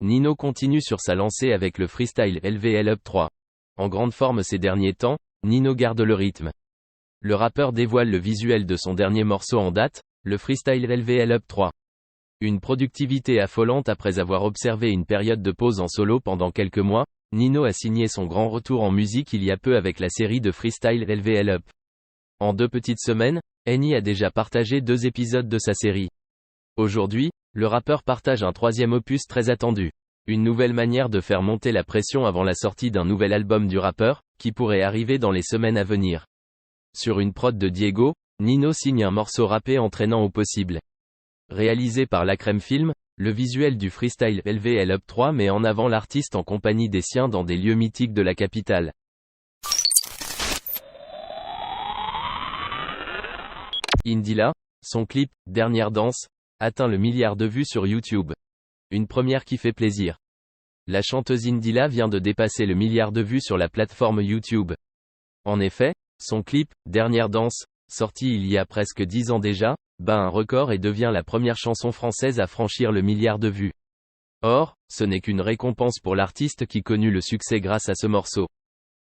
Nino continue sur sa lancée avec le freestyle LVL Up 3. En grande forme ces derniers temps, Nino garde le rythme. Le rappeur dévoile le visuel de son dernier morceau en date, le freestyle LVL Up 3. Une productivité affolante après avoir observé une période de pause en solo pendant quelques mois, Nino a signé son grand retour en musique il y a peu avec la série de freestyle LVL Up. En 2 petites semaines, Henny a déjà partagé 2 épisodes de sa série. Aujourd'hui, le rappeur partage un 3e opus très attendu. Une nouvelle manière de faire monter la pression avant la sortie d'un nouvel album du rappeur, qui pourrait arriver dans les semaines à venir. Sur une prod de Diego, Nino signe un morceau rappé entraînant au possible. Réalisé par La Crème Film, le visuel du freestyle LVL Up 3 met en avant l'artiste en compagnie des siens dans des lieux mythiques de la capitale. Indila, son clip « Dernière danse » atteint le milliard de vues sur YouTube. Une première qui fait plaisir. La chanteuse Indila vient de dépasser le milliard de vues sur la plateforme YouTube. En effet, son clip « Dernière danse », sorti il y a presque 10 ans déjà, bat un record et devient la première chanson française à franchir le milliard de vues. Or, ce n'est qu'une récompense pour l'artiste qui connut le succès grâce à ce morceau.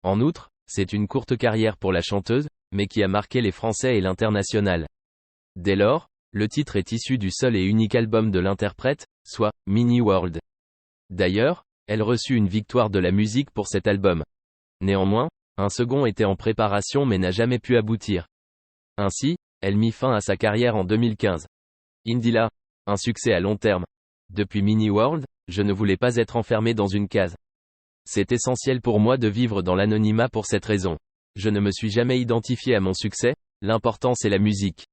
En outre, c'est une courte carrière pour la chanteuse, mais qui a marqué les Français et l'international. Dès lors, le titre est issu du seul et unique album de l'interprète, soit Mini World. D'ailleurs, elle reçut une victoire de la musique pour cet album. Néanmoins, un second était en préparation mais n'a jamais pu aboutir. Ainsi, elle mit fin à sa carrière en 2015. Indila, un succès à long terme. Depuis Mini World, je ne voulais pas être enfermé dans une case. C'est essentiel pour moi de vivre dans l'anonymat pour cette raison. Je ne me suis jamais identifié à mon succès, l'important c'est la musique.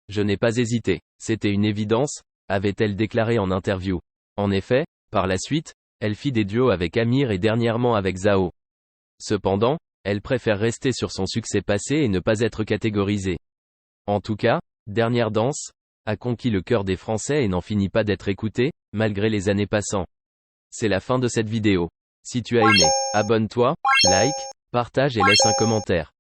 Je n'ai pas hésité, c'était une évidence, avait-elle déclaré en interview. En effet, par la suite, elle fit des duos avec Amir et dernièrement avec Zao. Cependant, elle préfère rester sur son succès passé et ne pas être catégorisée. En tout cas, Dernière danse a conquis le cœur des Français et n'en finit pas d'être écoutée, malgré les années passant. C'est la fin de cette vidéo. Si tu as aimé, abonne-toi, like, partage et laisse un commentaire.